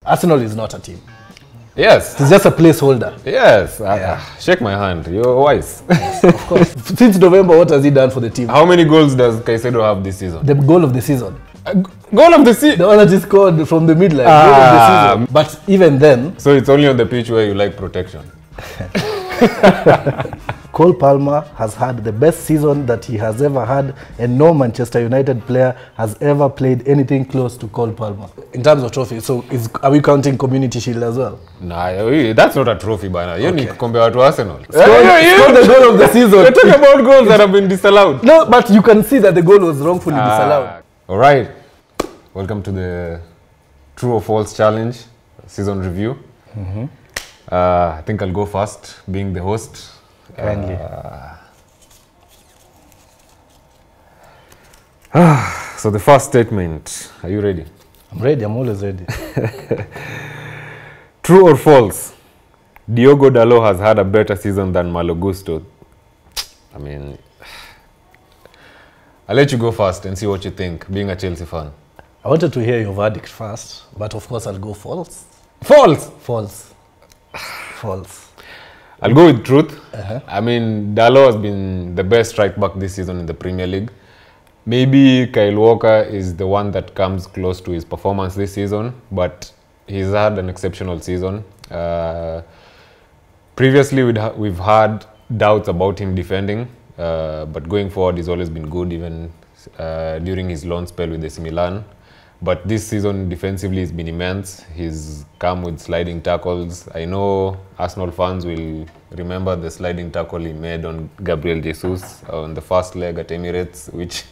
Arsenal is not a team. Yes. It's just a placeholder. Yes. Shake my hand. You're wise. Yes, of course. Since November, what has he done for the team? How many goals does Caicedo have this season? The goal of the season. Goal of the season? The one that is scored from the midline. Goal of the season. But even then... So it's only on the pitch where you like protection? Cole Palmer has had the best season that he has ever had, and no Manchester United player has ever played anything close to Cole Palmer. In terms of trophies, so are we counting Community Shield as well? Nah, that's not a trophy, Bana. You need to compare to Arsenal. Score the goal of the season. We're talking about goals that have been disallowed. No, but you can see that the goal was wrongfully disallowed. All right. Welcome to the True or False Challenge season review. I think I'll go first, being the host. Kindly. So the first statement, are you ready? I'm ready, I'm always ready. True or false? Diogo Dalot has had a better season than Malo Gusto. I mean, I'll let you go first and see what you think, being a Chelsea fan. I wanted to hear your verdict first, but of course I'll go false. False? False. False. I'll go with truth. I mean, Dalot has been the best right back this season in the Premier League. Maybe Kyle Walker is the one that comes close to his performance this season, but he's had an exceptional season. Previously, we've had doubts about him defending, but going forward, he's always been good, even during his loan spell with AC Milan. But this season, defensively, has been immense. He's come with sliding tackles. I know Arsenal fans will remember the sliding tackle he made on Gabriel Jesus on the first leg at Emirates, which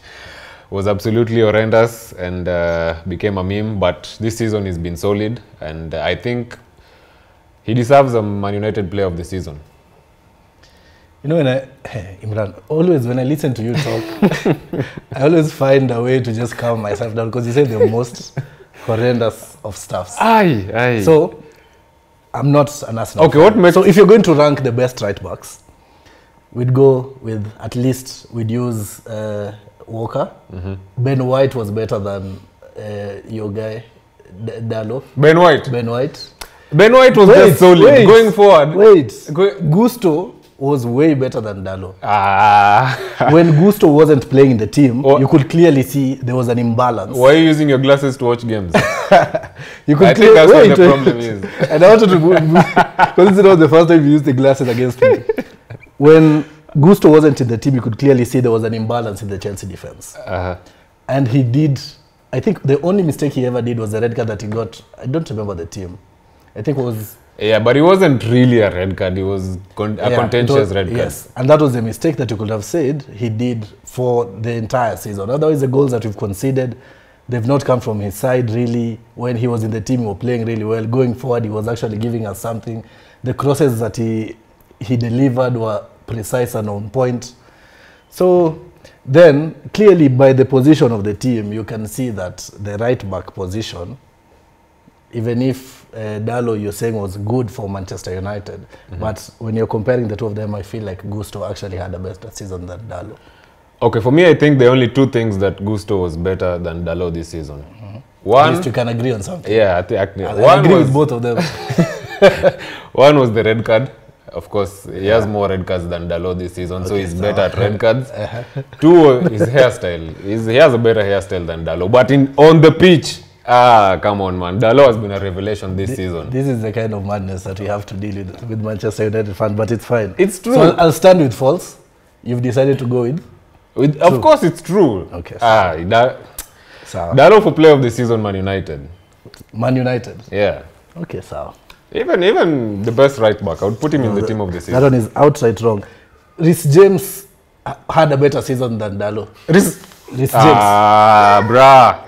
was absolutely horrendous and became a meme. But this season, he's been solid, and I think he deserves a Man United Player of the Season. You know, Imran, always when I listen to you talk, I always find a way to just calm myself down because you say the most horrendous of stuffs. Aye. So, I'm not an Arsenal fan. What makes... So, if you're going to rank the best right backs, we'd go with, at least, we'd use Walker. Ben White was better than your guy, Dalot. Ben White? Ben White. Ben White was just solid. Going forward. Gusto was way better than Dalot. When Gusto wasn't playing in the team, you could clearly see there was an imbalance. Why are you using your glasses to watch games? You could I think that's what the problem is. And I wanted to because this was the first time you used the glasses against me. When Gusto wasn't in the team, you could clearly see there was an imbalance in the Chelsea defense. And he did, I think the only mistake he ever did was the red card that he got. I don't remember the team. I think it was... Yeah, but it wasn't really a red card. It was a contentious red card. Yes, and that was the mistake that you could have said he did for the entire season. Otherwise, the goals that we've conceded, they've not come from his side really. When he was in the team, he was playing really well. Going forward, he was actually giving us something. The crosses that he delivered were precise and on point. So then, clearly by the position of the team, you can see that the right back position, even if Dalot, you're saying, was good for Manchester United. But when you're comparing the two of them, I feel like Gusto actually had a better season than Dalot. Okay, for me, I think the only two things that Gusto was better than Dalot this season. One, at least you can agree on something. Yeah, I agree with both of them. One was the red card. Of course, he has more red cards than Dalot this season, so he's better at red cards. Two, his hairstyle. He has a better hairstyle than Dalot. But on the pitch, come on, man. Dalot has been a revelation this season. This is the kind of madness that we have to deal with Manchester United fans, but it's fine. It's true. So I'll stand with false. You've decided to go with? Of course, it's true. Okay. Dalot for Player of the Season, Man United. Man United? Yeah. Okay, so. Even the best right back, I would put him in the team of the season. That one is outright wrong. Reece James had a better season than Dalot. Reece James. Bruh.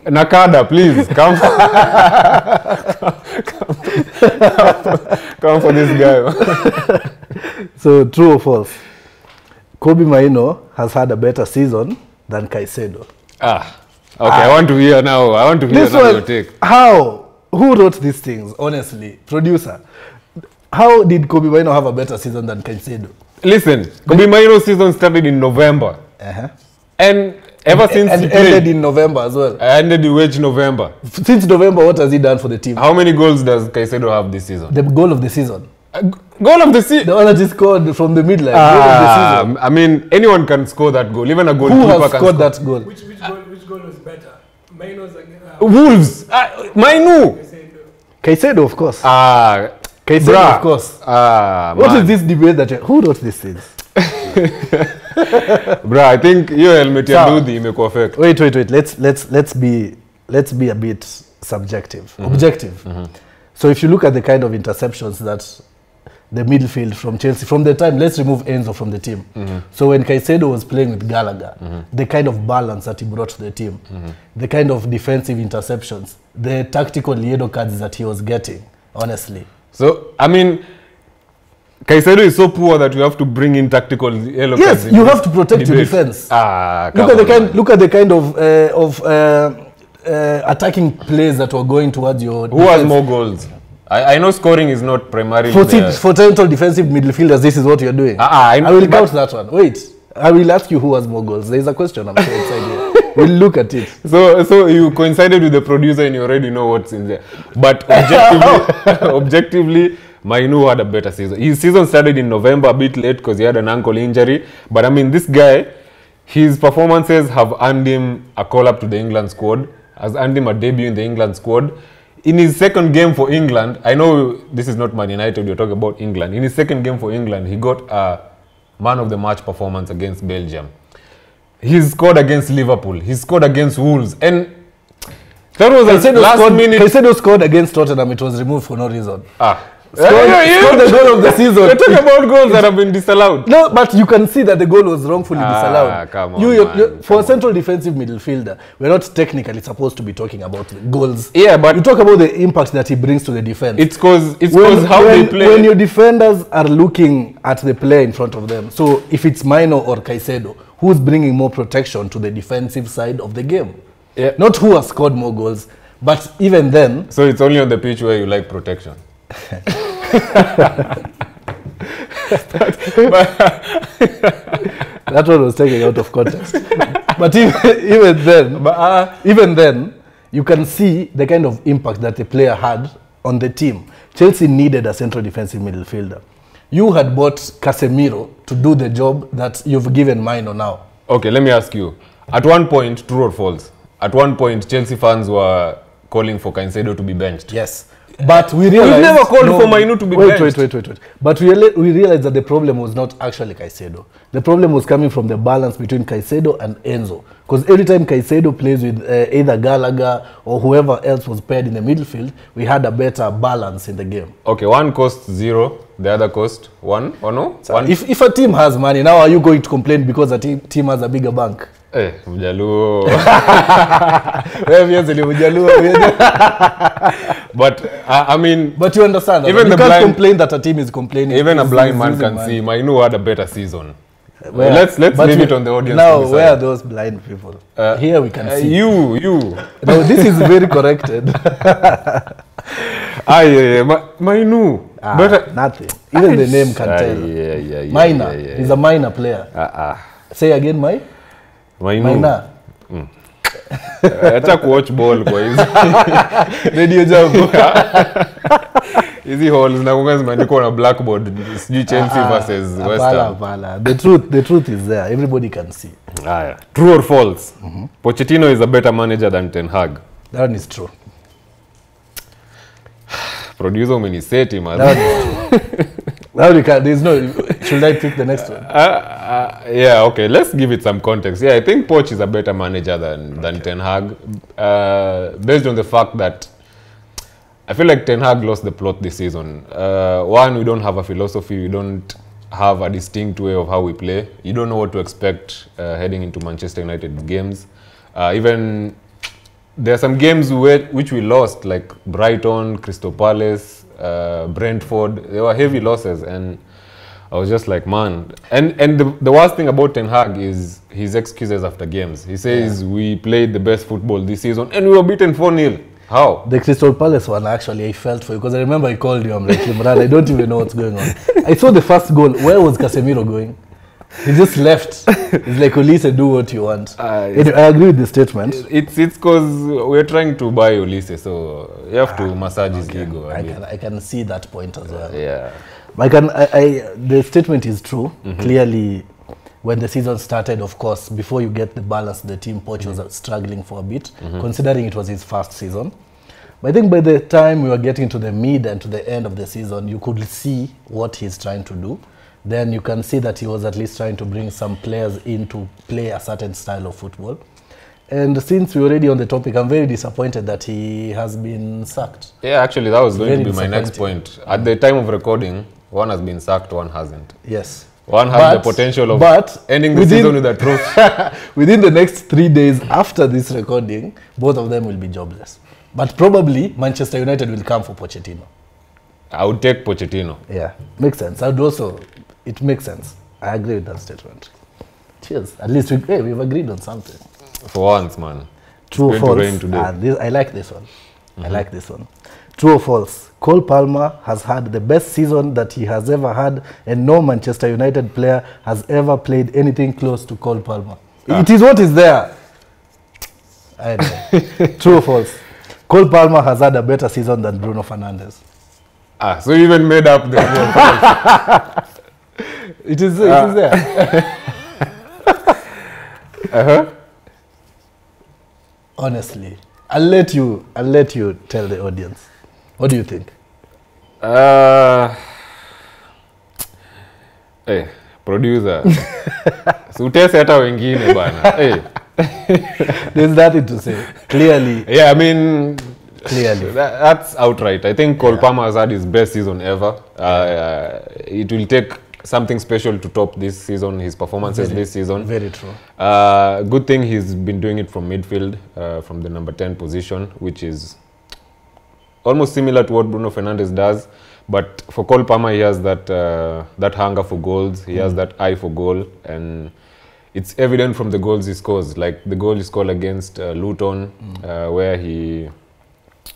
Nakada, please come. Come for this guy. So, true or false? Kobie Mainoo has had a better season than Caicedo. Okay, I want to hear now. I want to hear now your take. How? Who wrote these things, honestly? Producer. How did Kobie Mainoo have a better season than Caicedo? Listen, Kobie Mainoo's season started in November. And Ever since and he played, ended in November as well. ended in which November? Since November, what has he done for the team? How many goals does Caicedo have this season? The goal of the season. Goal of the season. The one that he scored from the midline. Goal of the season. I mean, anyone can score that goal. Even a Who goalkeeper has can scored score. that goal? Which goal was better? Mainoo's against Wolves. Mainoo. Caicedo, of course. Caicedo, Caicedo, of course. What man. is this debate that who wrote this thing? Bro, I think hiyo helmet ya Dudi imekuwa fake. Wait. Let's be a bit subjective, objective. So if you look at the kind of interceptions that the midfield from Chelsea, from the time, let's remove Enzo from the team. So when Caicedo was playing with Gallagher, the kind of balance that he brought to the team, the kind of defensive interceptions, the tactical yellow cards that he was getting, honestly. So, I mean, Caicedo is so poor that we have to bring in tactical yellow cards. Yes, you have to protect your defense. Look at the kind of attacking plays that were going towards your Who has more goals? I know scoring is not primarily for central defensive midfielders, this is what you're doing. I will count that one. Wait, I will ask you who has more goals. There is a question I'm sure inside here. We'll look at it. So you coincided with the producer and you already know what's in there. But objectively, Mainoo had a better season. His season started in November, a bit late because he had an ankle injury. But I mean, this guy, his performances have earned him a call-up to the England squad, has earned him a debut in the England squad. In his second game for England, I know this is not Man United, you're talking about England. In his second game for England, he got a man of the match performance against Belgium. He scored against Liverpool. He scored against Wolves. And that was a last minute. Caicedo scored against Tottenham. It was removed for no reason. Scored the goal of the season. We're talking about goals that have been disallowed. No, but you can see that the goal was wrongfully disallowed. Come on, for a central defensive midfielder, we're not technically supposed to be talking about the goals. Yeah, but you talk about the impact that he brings to the defense. It's because how they play. When your defenders are looking at the player in front of them, so if it's Mainoo or Caicedo, who's bringing more protection to the defensive side of the game? Yeah. Not who has scored more goals, but even then. So it's only on the pitch where you like protection. That one was taken out of context. But even then, you can see the kind of impact that the player had on the team. Chelsea needed a central defensive midfielder. You had bought Casemiro to do the job that you've given Mainoo now. Okay, let me ask you. At one point, true or false? At one point, Chelsea fans were calling for Caicedo to be benched. Yes. But we realized... We've never called for Mainoo to be benched. Wait. But we realized that the problem was not actually Caicedo. The problem was coming from the balance between Caicedo and Enzo. Because every time Caicedo plays with either Gallagher or whoever else was paired in the midfield, we had a better balance in the game. Okay, one cost 0, the other cost 1, or no? So if a team has money, now are you going to complain because a team has a bigger bank? Eh, Mjaluo. But I mean, but you understand that even you can't complain that a team is complaining. Even a blind man can see Mainoo had a better season. Well, let's leave it on the audience. Now, where are those blind people? Here we can see. You. No, this is very corrected. Mainoo. Nothing. Even the name can tell. Minor. He's a minor player. Say again, Mainoo. Acha kuwatch ball kwa hizi. Radio Jambo. Hizi halls na kunga zimeandikwa na blackboard. Sijui Chelsea versus West Ham. The truth is there. Everybody can see. True or false? Pochettino is a better manager than Ten Hag. That is true. Producer umeniseti man. Now there's no. Should I pick the next one? Yeah, okay. Let's give it some context. Yeah, I think Poch is a better manager than Ten Hag, based on the fact that I feel like Ten Hag lost the plot this season. One, we don't have a philosophy. We don't have a distinct way of how we play. You don't know what to expect heading into Manchester United games. Even there are some games which we lost, like Brighton, Crystal Palace, Brentford. They were heavy losses, and I was just like, man. And the worst thing about Ten Hag is his excuses after games. He says, we played the best football this season, and we were beaten 4-0. How? The Crystal Palace one, actually, I felt for you, because I remember I called you. I'm like, Imran, I don't even know what's going on. I saw the first goal. Where was Casemiro going? He just left. He's like, Olise, do what you want. Anyway, I agree with the statement. It's because we're trying to buy Olise, so you have to massage his ego. I can see that point as well. Yeah. The statement is true. Clearly, when the season started, of course, before you get the balance, the team Poch was struggling for a bit, considering it was his first season. But I think by the time we were getting to the mid and to the end of the season, you could see what he's trying to do. Then you can see that he was at least trying to bring some players in to play a certain style of football. And since we're already on the topic, I'm very disappointed that he has been sacked. Yeah, actually, that was going to be my next point. At the time of recording, one has been sacked, one hasn't. Yes. One has the potential of ending the season with a trophy. Within the next 3 days after this recording, both of them will be jobless. But probably Manchester United will come for Pochettino. I would take Pochettino. Yeah, makes sense. I would also, it makes sense. I agree with that statement. Cheers. At least we've agreed on something. For once, man. True or false? I like this one. I like this one. True or false? Cole Palmer has had the best season that he has ever had, and no Manchester United player has ever played anything close to Cole Palmer. It is what is there. I know. True or false? Cole Palmer has had a better season than Bruno Fernandes. So you even made up the it is there. Honestly, I'll let you tell the audience. What do you think? Hey, producer. Utese hata wengine bana. Hey. There's nothing to say. Clearly. Yeah, I mean, clearly. That's outright. I think Cole Palmer has had his best season ever. It will take something special to top this season, his performances this season. Very true. Good thing he's been doing it from midfield, from the number 10 position, which is almost similar to what Bruno Fernandes does. But for Cole Palmer, he has that hunger for goals. He has that eye for goal. And it's evident from the goals he scores. Like the goal he scored against Luton, where he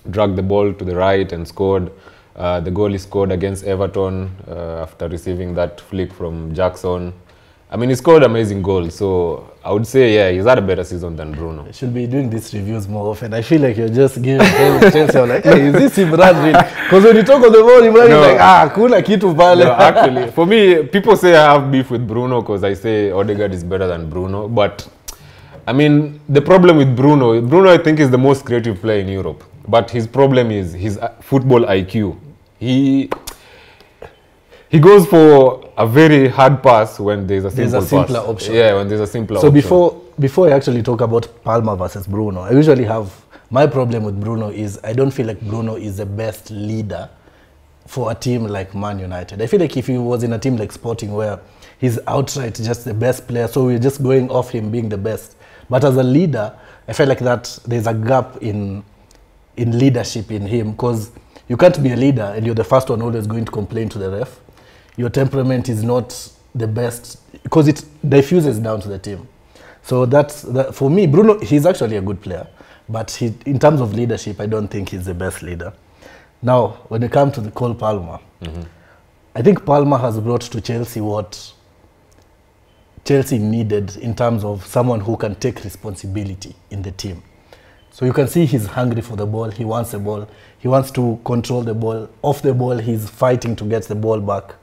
dragged the ball to the right and scored. The goal he scored against Everton after receiving that flick from Jackson. I mean, he scored amazing goals. So I would say, yeah, he's had a better season than Bruno. I should be doing these reviews more often. I feel like you're just giving Chelsea like, hey, is this Imran real? Because when you talk on the ball, Imran is like, kuna kitu pale. No, actually, for me, people say I have beef with Bruno because I say Odegaard is better than Bruno. But, I mean, the problem with Bruno, I think, is the most creative player in Europe. But his problem is his football IQ. He goes for a very hard pass when there's a simpler option. Yeah, when there's a simpler option. So before I actually talk about Palmer versus Bruno, I usually have, my problem with Bruno is I don't feel like Bruno is the best leader for a team like Man United. I feel like if he was in a team like Sporting where he's outright just the best player, so we're just going off him being the best. But as a leader, I feel like that there's a gap in leadership in him, because you can't be a leader and you're the first one always going to complain to the ref. Your temperament is not the best because it diffuses down to the team. So for me, Bruno, he's actually a good player, but in terms of leadership, I don't think he's the best leader. Now, when it comes to the Cole Palmer, I think Palmer has brought to Chelsea what Chelsea needed in terms of someone who can take responsibility in the team. So you can see he's hungry for the ball. He wants the ball. He wants to control the ball. Off the ball, he's fighting to get the ball back.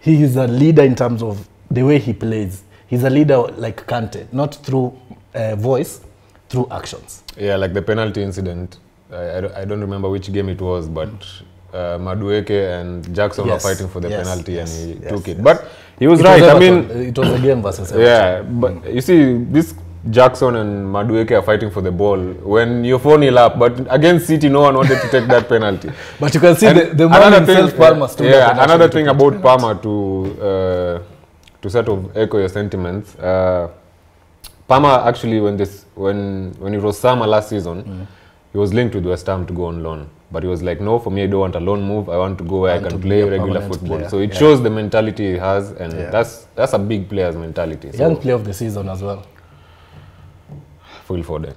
He is a leader in terms of the way he plays. He's a leader like Kante, not through voice, through actions. Yeah, like the penalty incident. I don't remember which game it was, but Madueke and Jackson were fighting for the penalty and he took it. But he was right. I mean, it was a game versus Everton. Yeah, but you see, this Jackson and Madueke are fighting for the ball when you're 4-0 up, but against City, no one wanted to take that penalty. But you can see the man himself, Palmer, stood up. Yeah, another thing about Palmer to sort of echo your sentiments. Palmer actually, when it was summer last season, he was linked with West Ham to go on loan. But he was like, no, for me, I don't want a loan move. I want to go where I can play regular football. Player. So it shows the mentality he has, and that's a big player's mentality. So young player of the season as well. Phil Foden.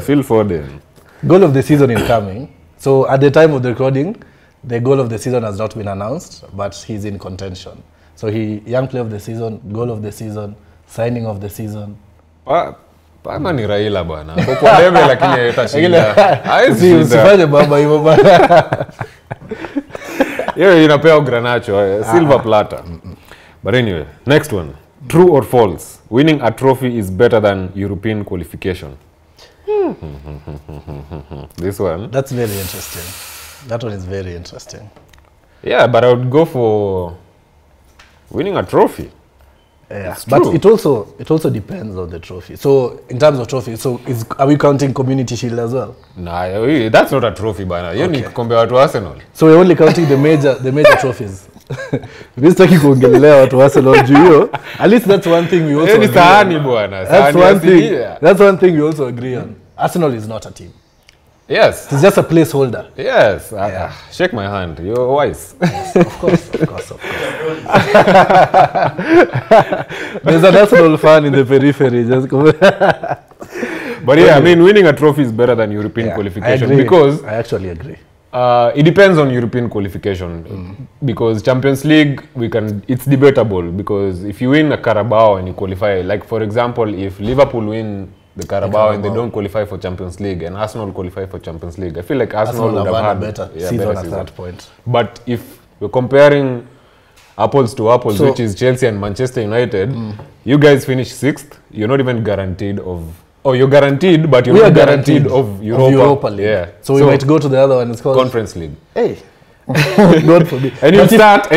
Phil Foden. Goal of the season incoming. So at the time of the recording, the goal of the season has not been announced, but he's in contention. So young player of the season, goal of the season, signing of the season. Pama ni Raila bwana. Kwa debe lakini hatashinda. Si usifanye baba hivyo bwana. Yeye inapea Granacho, silver platter. But anyway, next one. True or false? Winning a trophy is better than European qualification. This one. That's very interesting. That one is very interesting. Yeah, but I would go for winning a trophy. Yeah, but it also depends on the trophy. So in terms of trophy, so are we counting Community Shield as well? Nah, that's not a trophy bana. You need to compare watu Arsenal. So we're only counting the major trophies. Mistaki kuongelea watu Arsenal juu hiyo. At least that's one thing we also agree on. That's one thing we also agree on. Arsenal is not a team. Yes. It's just a placeholder. Yes. Shake my hand. You're wise. Yes, of course. There's an Arsenal fan in the periphery. Just But yeah, I mean, winning a trophy is better than European qualification because I actually agree. It depends on European qualification because Champions League it's debatable because if you win a Carabao and you qualify, like for example, if Liverpool win the Carabao and they don't qualify for Champions League and Arsenal qualify for Champions League, I feel like Arsenal would have had a better season at that point. But if we're comparing apples to apples, which is Chelsea and Manchester United, you guys finish 6th, you're not even guaranteed of... Oh, you're guaranteed, but you're not guaranteed of Europa League. Yeah. So we might go to the other one. It's called Conference League. Hey. God forbid. And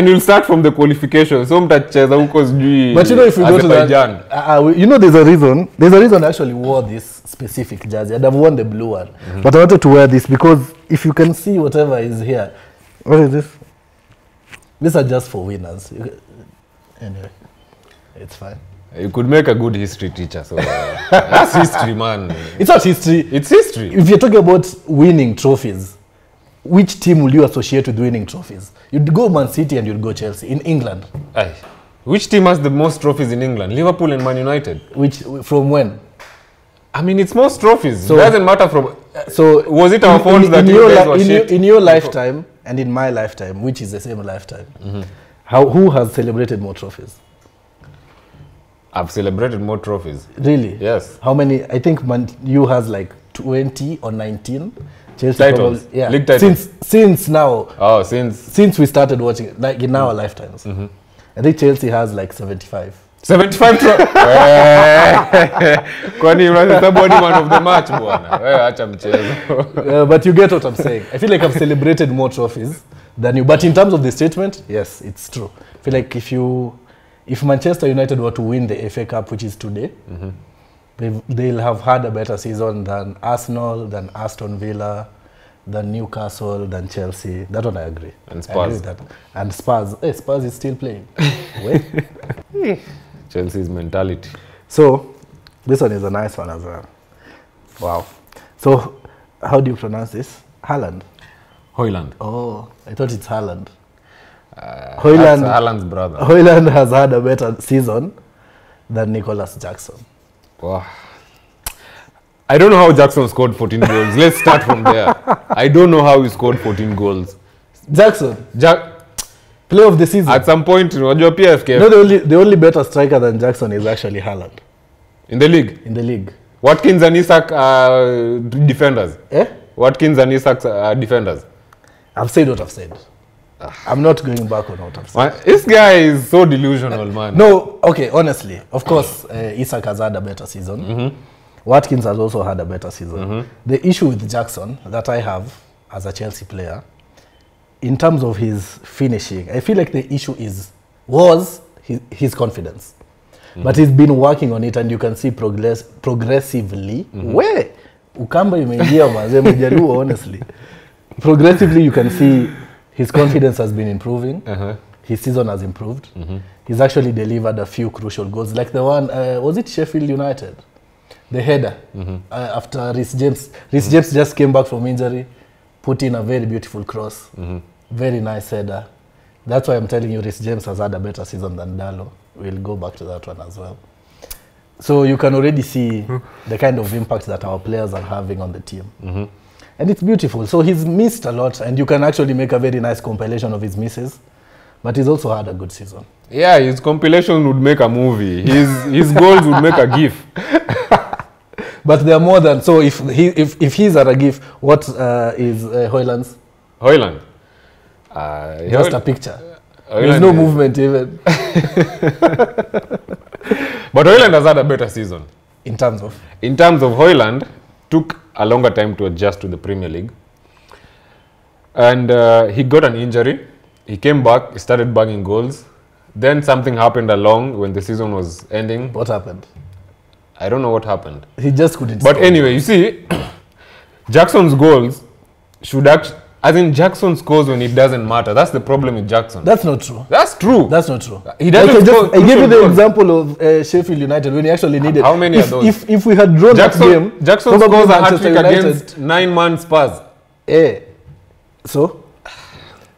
you'll start from the qualification. So mtacheza huko sijui. But you know, if we go to that, you know, there's a reason. There's a reason I actually wore this specific jersey. I'd have worn the blue one, but I wanted to wear this because if you can see whatever is here, what is this? These are just for winners. Anyway, it's fine. You could make a good history teacher. So that's history, man. It's not history. It's history. If you're talking about winning trophies, which team will you associate with winning trophies? You'd go Man City and you'd go Chelsea in England. Aye. Which team has the most trophies in England? Liverpool and Man United. Which from when? I mean, it's most trophies. So it doesn't matter from. So was it our fault that you guys were shit? In your lifetime and in my lifetime, which is the same lifetime, who has celebrated more trophies? I've celebrated more trophies. Really? Yes. How many? I think you has like 20 or 19. Chelsea titles. Probably, yeah. League titles. Since now. Oh, since we started watching, like in our lifetimes. I think Chelsea has like 75. 75 Kwani unasema body man of the match bwana. Wewe acha mchezo. But you get what I'm saying. I feel like I've celebrated more trophies than you. But in terms of the statement, yes, it's true. I feel like if Manchester United were to win the FA Cup, which is today, they'll have had a better season than Arsenal, than Aston Villa, than Newcastle, than Chelsea. That one I agree. And Spurs. I agree with that. And Spurs. Hey, Spurs is still playing. Chelsea's mentality. So, this one is a nice one as well. Wow. So, how do you pronounce this? Haaland? Hojlund. Oh, I thought it's Haaland. That's Haaland's brother. Hojlund has had a better season than Nicholas Jackson. Wow. I don't know how Jackson scored 14 goals. Let's start from there. I don't know how he scored 14 goals. Jackson? Player of the season. At some point, unajua PFK. No, the only better striker than Jackson is actually Haaland. In the league? In the league. Watkins and Isak are defenders. Watkins and Isak are defenders. I've said what I've said. I'm not going back on what I've said. This guy is so delusional, man. No, okay, honestly. Of course, Isak has had a better season. Watkins has also had a better season. The issue with Jackson that I have as a Chelsea player, in terms of his finishing, I feel like the issue was his confidence. But he's been working on it and you can see progressively. Where? Ukamba imeingia mazee mjaluo, honestly. Progressively you can see his confidence has been improving. His season has improved. He's actually delivered a few crucial goals. Like the one, was it Sheffield United? The header after Reece James. Reece James just came back from injury, put in a very beautiful cross. Very nice header. That's why I'm telling you Reece James has had a better season than Dalot. We'll go back to that one as well. So you can already see the kind of impact that our players are having on the team. And it's beautiful. So he's missed a lot, and you can actually make a very nice compilation of his misses. But he's also had a good season. Yeah, his compilation would make a movie. His goals would make a GIF. But there are more than... So if he's at a GIF, what is Hojlund's? Hojlund. Just a picture. Hojlund There's no movement even. But Hojlund has had a better season. In terms of? In terms of Hojlund, took a longer time to adjust to the Premier League. And he got an injury. He came back, he started banging goals. Then something happened along when the season was ending. What happened? I don't know what happened. He just couldn't But stop. anyway, you see, Jackson's goals should actually... I think Jackson scores when it doesn't matter. That's the problem with Jackson. That's not true. That's true. That's not true. He doesn't score I gave you the goals. example of Sheffield United when he actually needed... How many are those? If we had drawn that game... Jackson probably scores a Manchester hat-trick United- against 9-man Spurs.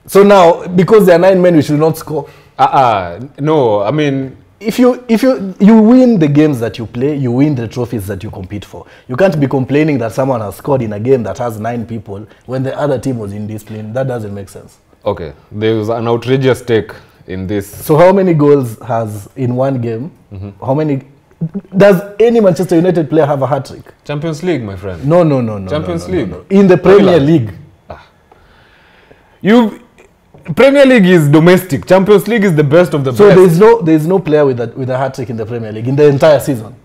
So now, because there are 9 men, we should not score. No, I mean... If you win the games that you play, you win the trophies that you compete for. You can't be complaining that someone has scored in a game that has 9 people when the other team was indisciplined. That doesn't make sense. Okay, there was an outrageous take in this. So how many goals has in one game? How many... Does any Manchester United player have a hat-trick? Champions League, my friend. No. Champions League. In the Premier League. Premier League is domestic. Champions League is the best of the So best. there's no player with a hat-trick in the Premier League in the entire season.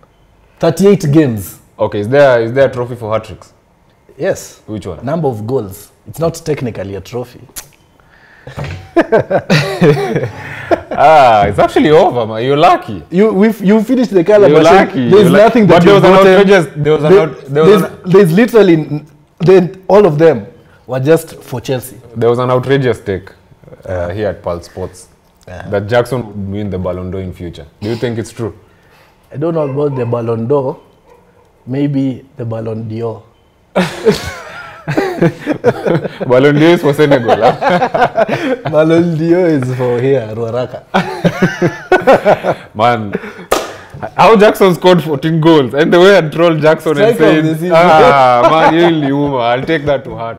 38 games. Okay, is there a trophy for hat-tricks? Yes. Which one? Number of goals. It's not technically a trophy. It's actually over, man. You're lucky. You finished the color. You're lucky. There's You're nothing that but there was an outrageous. There's literally all of them were just for Chelsea. There was an outrageous take here at Pulse Sports that Jackson would win the Ballon d'Or in future. Do you think it's true? I don't know about the Ballon d'Or. Maybe the Ballon d'Or. Ballon d'Or is for Senegal. Huh? Ballon d'Or is for here, Ruaraka. Man, how Jackson scored 14 goals and the way I trolled Jackson and Strike of the said, season. man, I'll take that to heart.